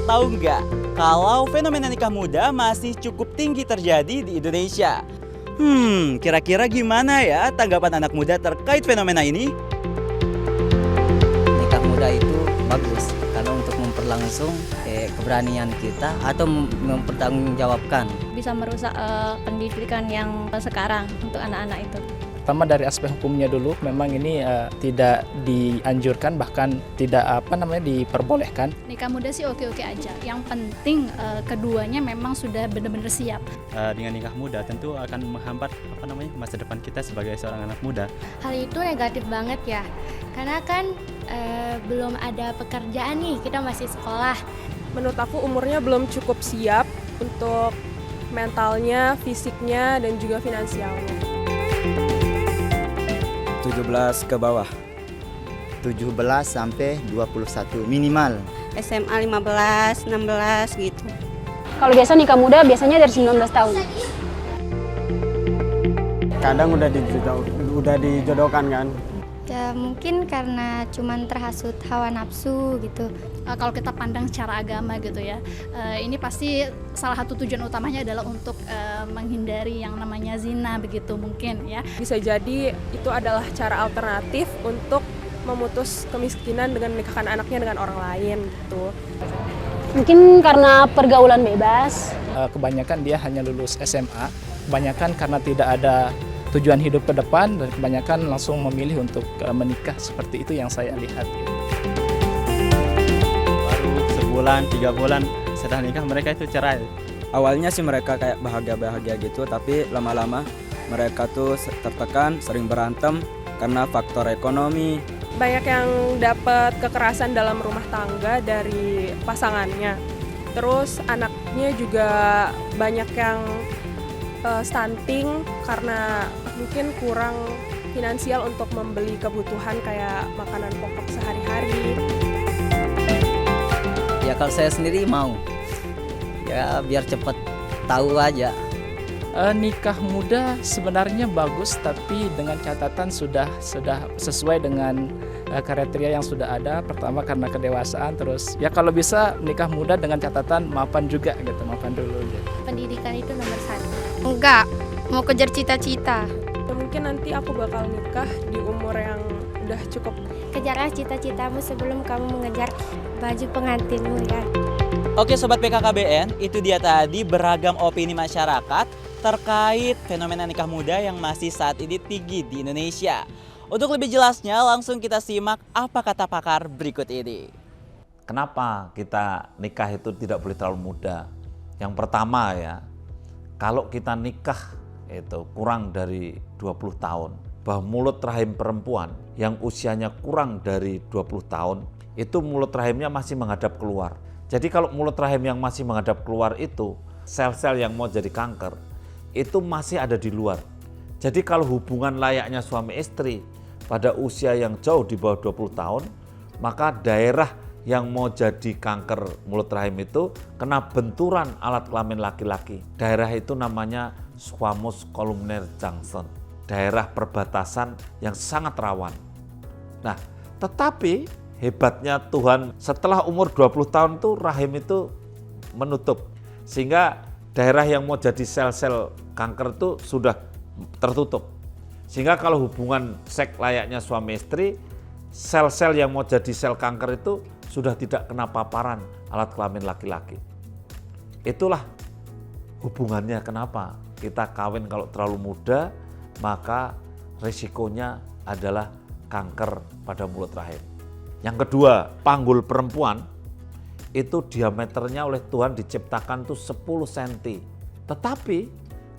Tahu nggak kalau fenomena nikah muda masih cukup tinggi terjadi di Indonesia? Kira-kira gimana ya tanggapan anak muda terkait fenomena ini? Nikah muda itu bagus karena untuk memperlangsung keberanian kita atau mempertanggungjawabkan. Bisa merusak pendidikan yang sekarang untuk anak-anak itu. Pertama dari aspek hukumnya dulu, memang ini tidak dianjurkan, bahkan tidak diperbolehkan. Nikah muda sih oke-oke aja. Yang penting keduanya memang sudah benar-benar siap. Dengan nikah muda tentu akan menghambat masa depan kita sebagai seorang anak muda. Hal itu negatif banget ya, karena kan belum ada pekerjaan nih, kita masih sekolah. Menurut aku umurnya belum cukup siap untuk mentalnya, fisiknya, dan juga finansialnya. 17 ke bawah. 17 sampai 21 minimal. SMA 15, 16 gitu. Kalau biasa nikah muda biasanya dari 19 tahun. Kadang udah dijodohkan kan. Ya mungkin karena cuman terhasut hawa nafsu gitu. Kalau kita pandang secara agama gitu ya, ini pasti salah satu tujuan utamanya adalah untuk menghindari yang namanya zina begitu mungkin ya. Bisa jadi itu adalah cara alternatif untuk memutus kemiskinan dengan menikahkan anaknya dengan orang lain gitu. Mungkin karena pergaulan bebas. Kebanyakan dia hanya lulus SMA, kebanyakan karena tidak ada tujuan hidup ke depan, dan kebanyakan langsung memilih untuk menikah. Seperti itu yang saya lihat. Baru sebulan, 3 bulan setelah nikah mereka itu cerai. Awalnya sih mereka kayak bahagia-bahagia gitu, tapi lama-lama mereka tuh tertekan, sering berantem karena faktor ekonomi. Banyak yang dapat kekerasan dalam rumah tangga dari pasangannya. Terus anaknya juga banyak yang stunting karena mungkin kurang finansial untuk membeli kebutuhan kayak makanan pokok sehari-hari. Ya kalau saya sendiri mau, ya biar cepat tahu aja. Nikah muda sebenarnya bagus, tapi dengan catatan sudah sesuai dengan kriteria yang sudah ada. Pertama karena kedewasaan, terus ya kalau bisa nikah muda dengan catatan mapan juga gitu, mapan dulu gitu. Pendidikan itu nomor 1. Enggak, mau kejar cita-cita. Mungkin nanti aku bakal nikah di umur yang udah cukup. Kejarlah cita-citamu sebelum kamu mengejar baju pengantinmu ya. Oke Sobat PKKBN, itu dia tadi beragam opini masyarakat terkait fenomena nikah muda yang masih saat ini tinggi di Indonesia. Untuk lebih jelasnya langsung kita simak apa kata pakar berikut ini. Kenapa kita nikah itu tidak boleh terlalu muda? Yang pertama ya, kalau kita nikah itu kurang dari 20 tahun, bahwa mulut rahim perempuan yang usianya kurang dari 20 tahun, itu mulut rahimnya masih menghadap keluar. Jadi kalau mulut rahim yang masih menghadap keluar itu, sel-sel yang mau jadi kanker, itu masih ada di luar. Jadi kalau hubungan layaknya suami istri pada usia yang jauh di bawah 20 tahun, maka daerah yang mau jadi kanker mulut rahim itu kena benturan alat kelamin laki-laki. Daerah itu namanya squamous columnar junction, daerah perbatasan yang sangat rawan. Nah, tetapi hebatnya Tuhan, setelah umur 20 tahun itu rahim itu menutup, sehingga daerah yang mau jadi sel-sel kanker itu sudah tertutup. Sehingga kalau hubungan seks layaknya suami istri, sel-sel yang mau jadi sel kanker itu sudah tidak kena paparan alat kelamin laki-laki. Itulah hubungannya kenapa kita kawin kalau terlalu muda, maka risikonya adalah kanker pada mulut rahim. Yang kedua, panggul perempuan itu diameternya oleh Tuhan diciptakan tuh 10 cm. Tetapi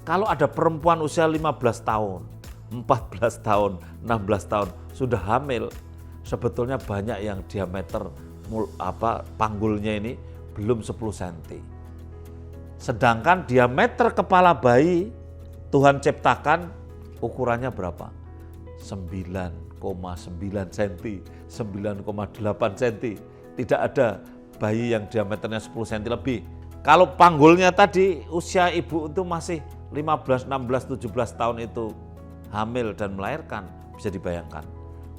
kalau ada perempuan usia 15 tahun, 14 tahun, 16 tahun sudah hamil, sebetulnya banyak yang diameter panggulnya ini belum 10 cm. Sedangkan diameter kepala bayi Tuhan ciptakan ukurannya berapa? 9,9 cm, 9,8 cm. Tidak ada bayi yang diameternya 10 cm lebih. Kalau panggulnya tadi usia ibu itu masih 15, 16, 17 tahun itu hamil dan melahirkan, bisa dibayangkan.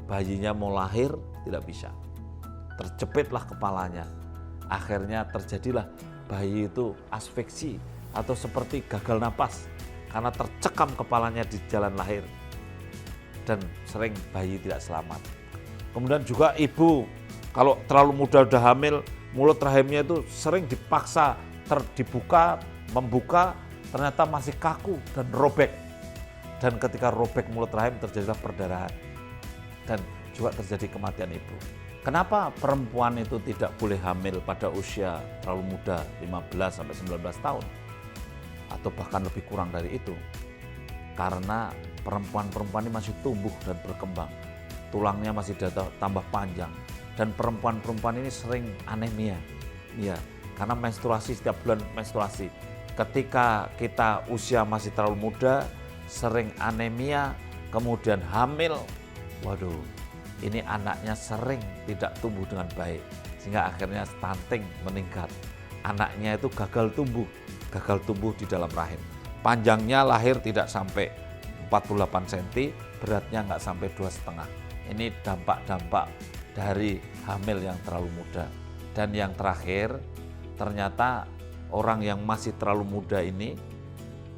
Bayinya mau lahir tidak bisa. Terjepitlah kepalanya. akhirnya terjadilah bayi itu asfiksi atau seperti gagal napas karena tercekam kepalanya di jalan lahir dan sering bayi tidak selamat. Kemudian juga ibu kalau terlalu muda udah hamil, mulut rahimnya itu sering dipaksa dibuka, membuka, ternyata masih kaku dan robek. Dan ketika robek mulut rahim terjadilah perdarahan dan juga terjadi kematian ibu. Kenapa perempuan itu tidak boleh hamil pada usia terlalu muda, 15 sampai 19 tahun? Atau bahkan lebih kurang dari itu. Karena perempuan-perempuan ini masih tumbuh dan berkembang. Tulangnya masih tambah panjang. Dan perempuan-perempuan ini sering anemia. Ya, karena menstruasi, setiap bulan menstruasi. Ketika kita usia masih terlalu muda, sering anemia, kemudian hamil, waduh, ini anaknya sering tidak tumbuh dengan baik, sehingga akhirnya stunting meningkat. Anaknya itu gagal tumbuh di dalam rahim. Panjangnya lahir tidak sampai 48 cm, beratnya nggak sampai 2,5. Ini dampak-dampak dari hamil yang terlalu muda. Dan yang terakhir, ternyata orang yang masih terlalu muda ini,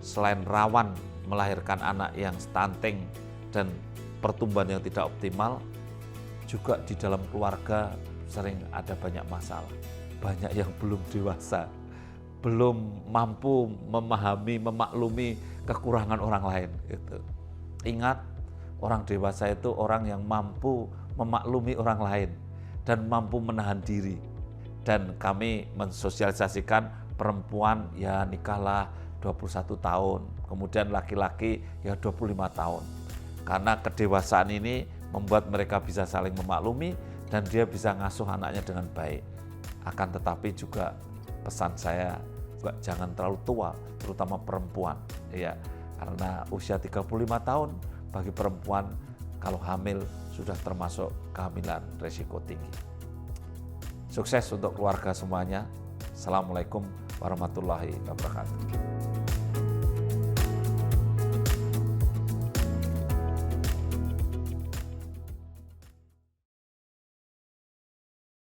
selain rawan melahirkan anak yang stunting dan pertumbuhan yang tidak optimal, juga di dalam keluarga sering ada banyak masalah. Banyak yang belum dewasa, belum mampu memahami, memaklumi kekurangan orang lain. Gitu. Ingat, orang dewasa itu orang yang mampu memaklumi orang lain dan mampu menahan diri. Dan kami mensosialisasikan perempuan ya nikahlah 21 tahun, kemudian laki-laki ya 25 tahun. Karena kedewasaan ini membuat mereka bisa saling memaklumi dan dia bisa ngasuh anaknya dengan baik. Akan tetapi juga pesan saya juga jangan terlalu tua, terutama perempuan. Ya, karena usia 35 tahun bagi perempuan kalau hamil sudah termasuk kehamilan resiko tinggi. Sukses untuk keluarga semuanya. Assalamualaikum warahmatullahi wabarakatuh.